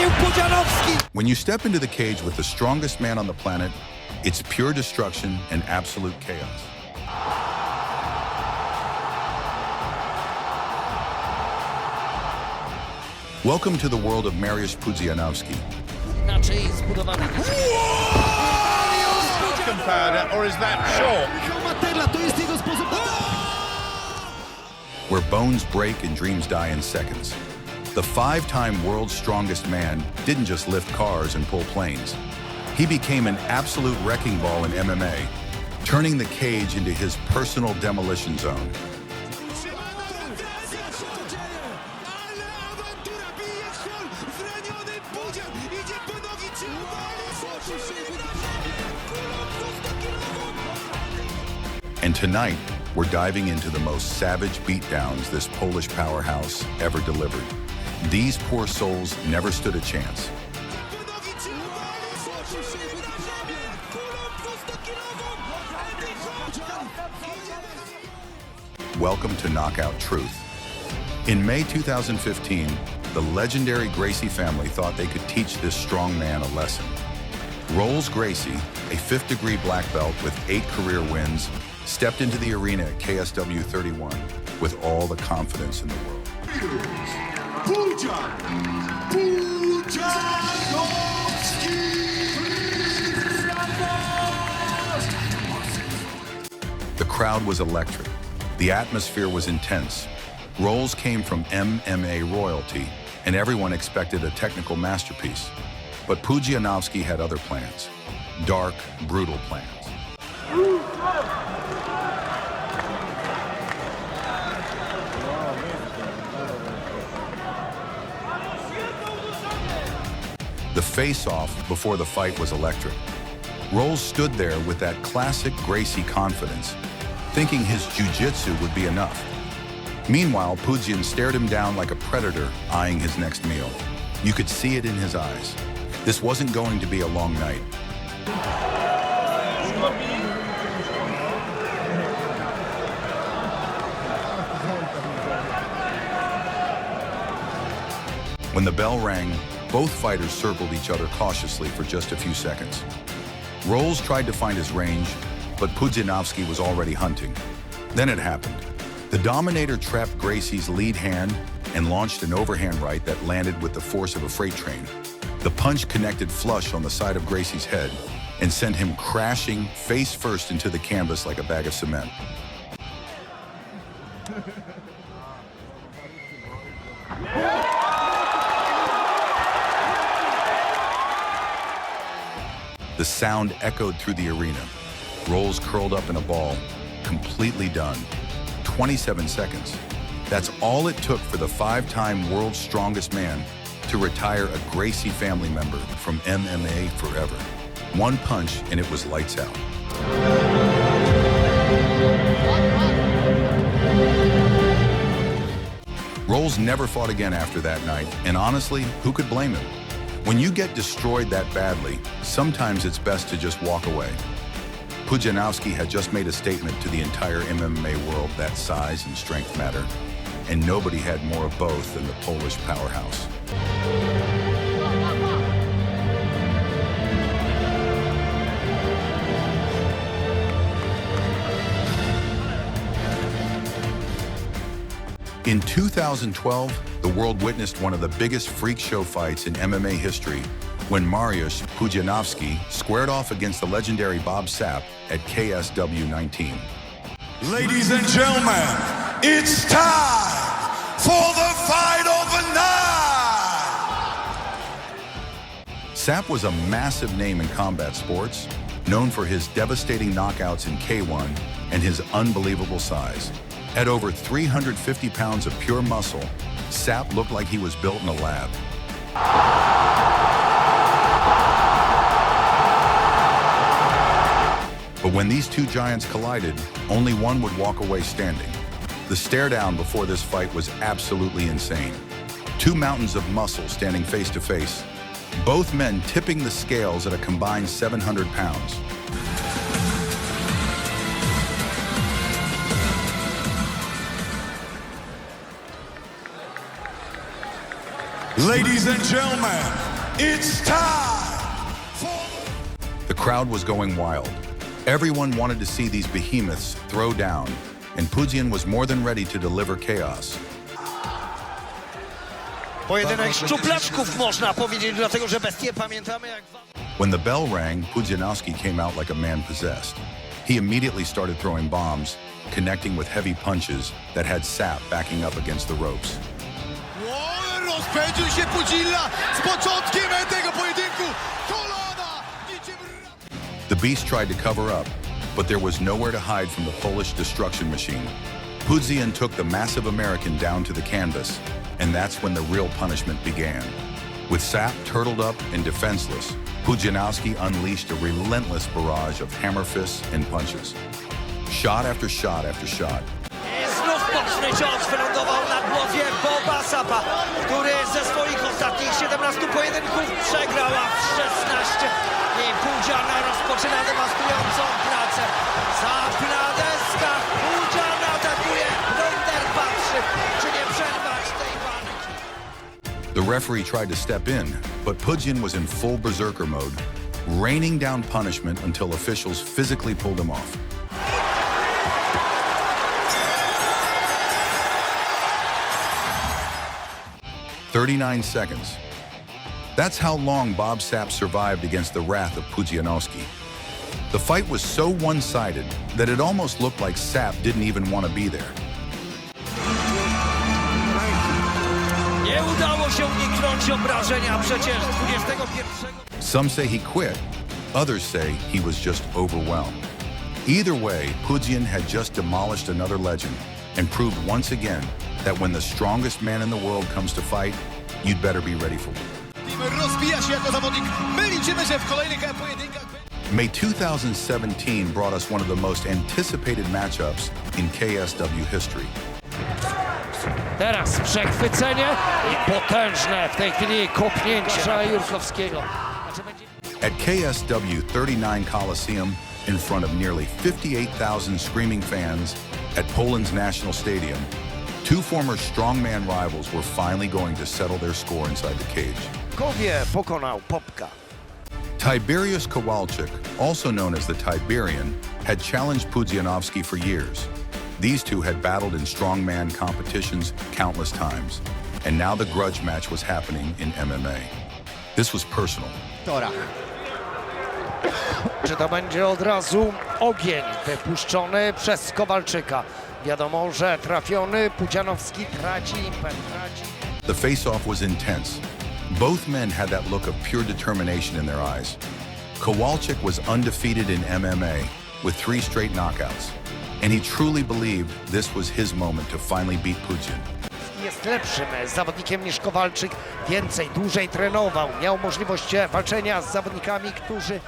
Pudzianowski. When you step into the cage with the strongest man on the planet, it's pure destruction and absolute chaos. Welcome to the world of Mariusz Pudzianowski. Or is that short? Where bones break and dreams die in seconds. The five-time world's strongest man didn't just lift cars and pull planes. He became an absolute wrecking ball in MMA, turning the cage into his personal demolition zone. And tonight, we're diving into the most savage beatdowns this Polish powerhouse ever delivered. These poor souls never stood a chance. Welcome to Knockout Truth. In May 2015, the legendary Gracie family thought they could teach this strong man a lesson. Rolls Gracie, a fifth-degree black belt with 8 career wins, stepped into the arena at KSW 31 with all the confidence in the world. The crowd was electric. The atmosphere was intense. Rolls came from MMA royalty, and everyone expected a technical masterpiece. But Pudzianowski had other plans. Dark, brutal plans. The face-off before the fight was electric. Rolls stood there with that classic Gracie confidence, thinking his jiu-jitsu would be enough. Meanwhile, Pudzian stared him down like a predator eyeing his next meal. You could see it in his eyes. This wasn't going to be a long night. When the bell rang, both fighters circled each other cautiously for just a few seconds. Rolls tried to find his range, but Pudzianowski was already hunting. Then it happened. The Dominator trapped Gracie's lead hand and launched an overhand right that landed with the force of a freight train. The punch connected flush on the side of Gracie's head and sent him crashing face first into the canvas like a bag of cement. The sound echoed through the arena. Rolls curled up in a ball, completely done. 27 seconds. That's all it took for the five-time world's strongest man to retire a Gracie family member from MMA forever. One punch and it was lights out. Rolls never fought again after that night, and honestly, who could blame him? When you get destroyed that badly, sometimes it's best to just walk away. Pudzianowski had just made a statement to the entire MMA world that size and strength matter, and nobody had more of both than the Polish powerhouse. In 2012, the world witnessed one of the biggest freak show fights in MMA history when Mariusz Pudzianowski squared off against the legendary Bob Sapp at KSW 19. Ladies and gentlemen, it's time for the fight of the night! Sapp was a massive name in combat sports, known for his devastating knockouts in K1 and his unbelievable size. At over 350 pounds of pure muscle, Sapp looked like he was built in a lab. But when these two giants collided, only one would walk away standing. The stare down before this fight was absolutely insane. Two mountains of muscle standing face to face, both men tipping the scales at a combined 700 pounds. Ladies and gentlemen, it's time for... The crowd was going wild. Everyone wanted to see these behemoths throw down, and Pudzian was more than ready to deliver chaos. Pojedynek szczuplaczków można powiedzieć, dlatego że bestie pamiętamy jak... When the bell rang, Pudzianowski came out like a man possessed. He immediately started throwing bombs, connecting with heavy punches that had sap backing up against the ropes. Rozpędził się Pudzilla z początkiem tego pojedynku. Kolana! The Beast tried to cover up, but there was nowhere to hide from the Polish destruction machine. Pudzian took the massive American down to the canvas, and that's when the real punishment began. With sap turtled up and defenseless, Pudzianowski unleashed a relentless barrage of hammer fists and punches. Shot after shot after shot. Znów mocny cios wylądował na głowie Boba Sappa, który ze swoich ostatnich 17 pojedynków przegrał, a w 16 i Pudzian rozpoczyna dewastującą pracę. Sap na deskach, Pudzian atakuje, Bender patrzy, czy nie przerwać tej walki. The referee tried to step in, but Pudzian was in full berserker mode, raining down punishment until officials physically pulled him off. "39 seconds. That's how long Bob Sapp survived against the wrath of Pudzianowski. The fight was so one-sided that it almost looked like Sapp didn't even want to be there. Nie udało się uniknąć obrażenia przecież 21. Some say he quit, others say he was just overwhelmed. Either way, Pudzian had just demolished another legend and proved once again that when the strongest man in the world comes to fight, you'd better be ready for it. Rozbija się jako zawodnik. My liczymy, że w kolejnych pojedynkach... May 2017 brought us one of the most anticipated matchups in KSW history. Teraz przechwycenie i potężne w tej chwili kopnięcie Jurkowskiego. At KSW 39 Coliseum, in front of nearly 58,000 screaming fans at Poland's National Stadium, two former strongman rivals were finally going to settle their score inside the cage. Kowie pokonał Popka. Tiberius Kowalczyk, also known as the Tiberian, had challenged Pudzianowski for years. These two had battled in strongman competitions countless times, and now the grudge match was happening in MMA. This was personal. Czy to będzie od razu ogień wypuszczony przez Kowalczyka? Wiadomo, że trafiony Pudzianowski traci impet. The face-off was intense. Both men had that look of pure determination in their eyes. Kowalczyk was undefeated in MMA with 3 straight knockouts, and he truly believed this was his moment to finally beat Pudzian. Jest lepszym zawodnikiem niż Kowalczyk, więcej, dłużej trenował, miał możliwość walczenia z zawodnikami, którzy...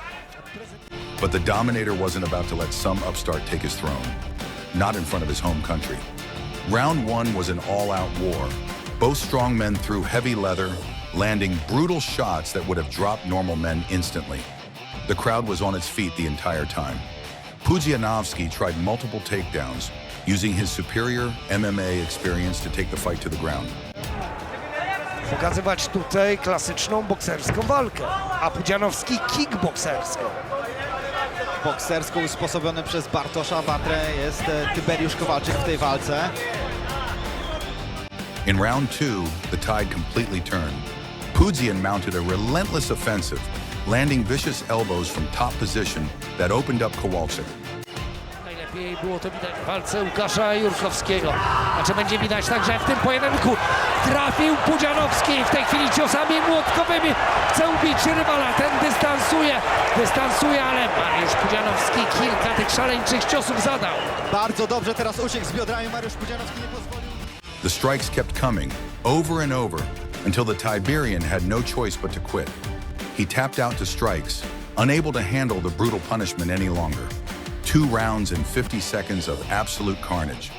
But the Dominator wasn't about to let some upstart take his throne, not in front of his home country. Round 1 was an all-out war. Both strong men threw heavy leather, landing brutal shots that would have dropped normal men instantly. The crowd was on its feet the entire time. Pudzianowski tried multiple takedowns, using his superior MMA experience to take the fight to the ground. Pokazywać tutaj klasyczną bokserską walkę, a Pudzianowski kickbokserską. Boksersko usposobiony przez Bartosza Watrę jest Tiberiusz Kowalczyk w tej walce. In round 2, the tide completely turned. Pudzian mounted a relentless offensive, landing vicious elbows from top position that opened up Kowalczyk. Najlepiej było to widać w walce Łukasza Jurkowskiego. A czy będzie widać także w tym pojedynku? Trafił Pudzianowski w tej chwili ciosami młotkowymi. Chce ubić rywala, ten dystansuje, ale Mariusz Pudzianowski kilka tych szaleńczych ciosów zadał. Bardzo dobrze teraz uciekł z biodrami, Mariusz Pudzianowski nie pozwolił. The strikes kept coming, over and over, until the Tiberian had no choice but to quit. He tapped out to strikes, unable to handle the brutal punishment any longer. 2 rounds and 50 seconds of absolute carnage.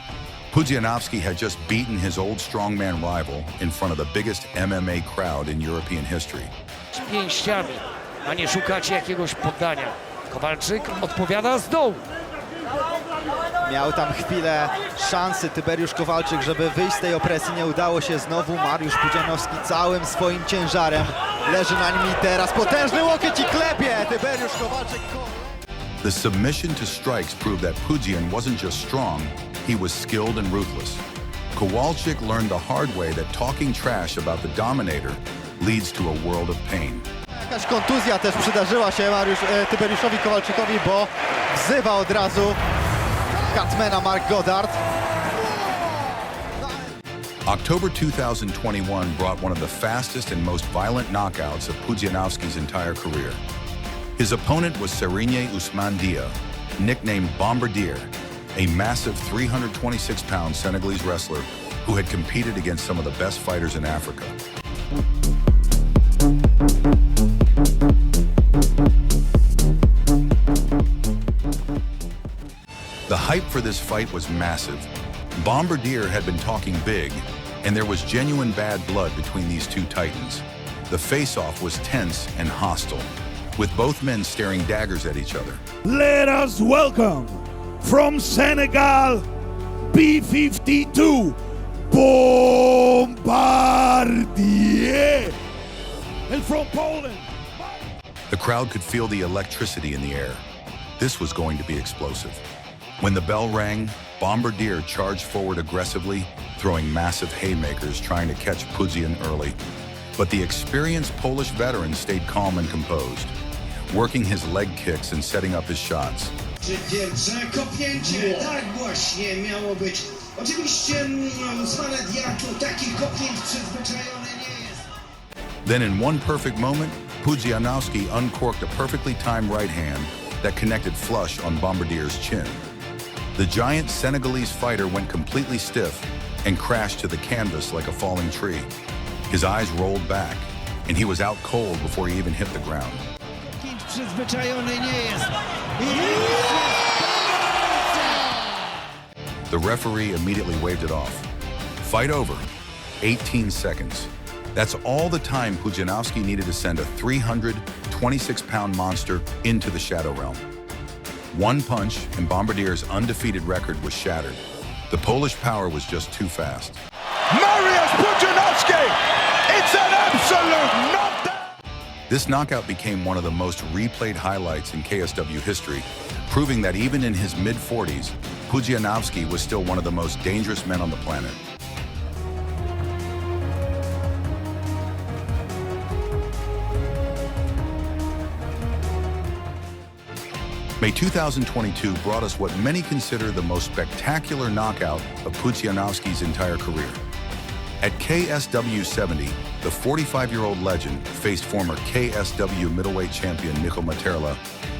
Pudzianowski had just beaten his old strongman rival in front of the biggest MMA crowd in European history. Z pięściami, a nie szukać jakiegoś poddania. Kowalczyk odpowiada z dołu. Miał tam chwilę szansy Tyberiusz Kowalczyk, żeby wyjść z tej opresji. Nie udało się znowu. Mariusz Pudzianowski całym swoim ciężarem leży na nim i teraz potężny łokieć i klepie Tyberiusz Kowalczyk. The submission to strikes proved that Pudzian wasn't just strong, he was skilled and ruthless. Kowalczyk learned the hard way that talking trash about the dominator leads to a world of pain. Jakaś kontuzja też przydarzyła się Tyberiuszowi Kowalczykowi, bo wzywa od razu Cutmana Mark Goddard. October 2021 brought one of the fastest and most violent knockouts of Pudzianowski's entire career. His opponent was Serigne Ousmane Dia, nicknamed Bombardier, a massive 326-pound Senegalese wrestler who had competed against some of the best fighters in Africa. The hype for this fight was massive. Bombardier had been talking big, and there was genuine bad blood between these two titans. The face-off was tense and hostile, with both men staring daggers at each other. Let us welcome from Senegal, B-52, Bombardier. And from Poland. The crowd could feel the electricity in the air. This was going to be explosive. When the bell rang, Bombardier charged forward aggressively, throwing massive haymakers trying to catch Pudzian early. But the experienced Polish veteran stayed calm and composed, working his leg kicks and setting up his shots. Wielce kopnięcie, tak właśnie miało być. Oczywiście Ousmane Dia takich kopnięć przyzwyczajony nie jest. Then in one perfect moment, Pudzianowski uncorked a perfectly timed right hand that connected flush on Bombardier's chin. The giant Senegalese fighter went completely stiff and crashed to the canvas like a falling tree. His eyes rolled back, and he was out cold before he even hit the ground. Przyzwyczajony nie jest. The referee immediately waved it off. Fight over. 18 seconds. That's all the time Pudzianowski needed to send a 326-pound monster into the Shadow Realm. One punch and Bombardier's undefeated record was shattered. The Polish power was just too fast. Mariusz Pudzianowski! It's an absolute knockdown! This knockout became one of the most replayed highlights in KSW history, proving that even in his mid-40s, Pudzianowski was still one of the most dangerous men on the planet. May 2022 brought us what many consider the most spectacular knockout of Pudzianowski's entire career. At KSW 70, the 45-year-old legend faced former KSW middleweight champion Michał Materla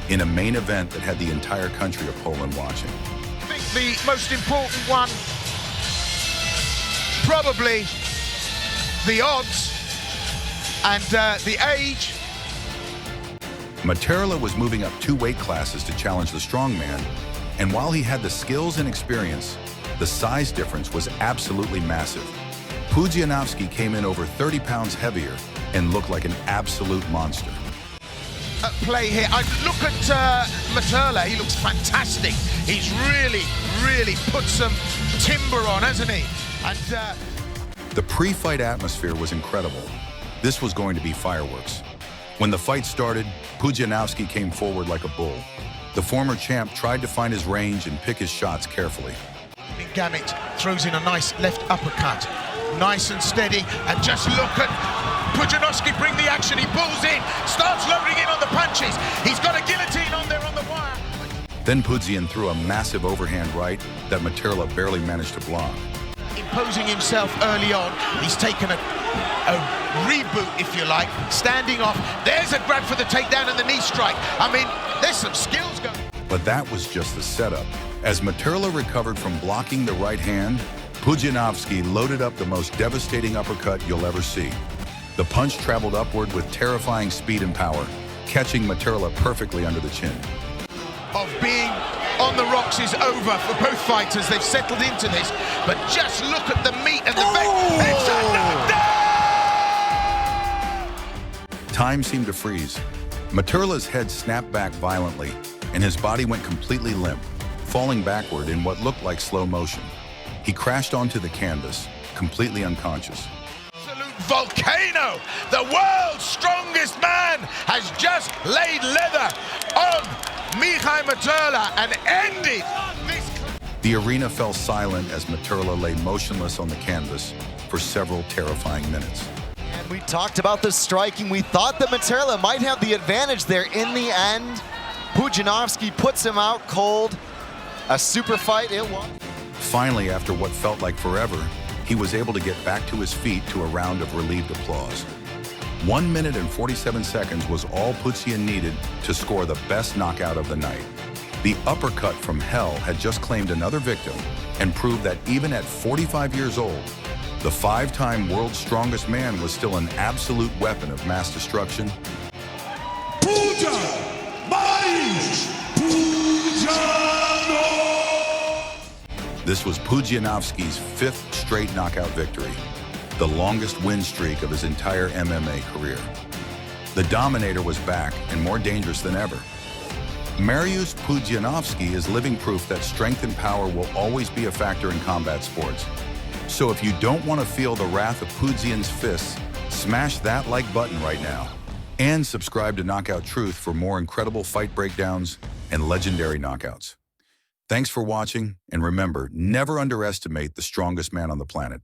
in a main event that had the entire country of Poland watching. I think the most important one, probably the odds and the age. Materla was moving up 2 weight classes to challenge the strongman, and while he had the skills and experience, the size difference was absolutely massive. Pudzianowski came in over 30 pounds heavier and looked like an absolute monster. At play here. I look at Materla, he looks fantastic. He's really put some timber on, hasn't he? And The pre-fight atmosphere was incredible. This was going to be fireworks. When the fight started, Pudzianowski came forward like a bull. The former champ tried to find his range and pick his shots carefully. Gamit throws in a nice left uppercut. Nice and steady, and just look at Pudzianowski bring the action. He pulls in, starts loading in on the punches. He's got a guillotine on there on the wire. Then Pudzian threw a massive overhand right that Materla barely managed to block. Imposing himself early on. He's taken a reboot, if you like, standing off. There's a grab for the takedown and the knee strike. I mean, there's some skills going. But that was just the setup. As Materla recovered from blocking the right hand, Pudzianowski loaded up the most devastating uppercut you'll ever see. The punch traveled upward with terrifying speed and power, catching Materla perfectly under the chin. Of being on the rocks is over for both fighters. They've settled into this, but just look at the meat and the It's a knockdown! Time seemed to freeze. Materla's head snapped back violently, and his body went completely limp. falling backward in what looked like slow motion. He crashed onto the canvas, completely unconscious. Absolute volcano! The world's strongest man has just laid leather on Michał Materla and ended this. The arena fell silent as Materla lay motionless on the canvas for several terrifying minutes. And we talked about the striking. We thought that Materla might have the advantage there. In the end, Pudzianowski puts him out cold. A super fight it was. Finally, after what felt like forever, he was able to get back to his feet to a round of relieved applause. 1 minute and 47 seconds was all Pudzian needed to score the best knockout of the night. The uppercut from hell had just claimed another victim and proved that even at 45 years old, the 5-time world's strongest man was still an absolute weapon of mass destruction. Mariusz Pudzianowski! This was Pudzianowski's 5th straight knockout victory, the longest win streak of his entire MMA career. The Dominator was back and more dangerous than ever. Mariusz Pudzianowski is living proof that strength and power will always be a factor in combat sports. So if you don't want to feel the wrath of Pudzian's fists, smash that like button right now. And subscribe to Knockout Truth for more incredible fight breakdowns and legendary knockouts. Thanks for watching, and remember, never underestimate the strongest man on the planet.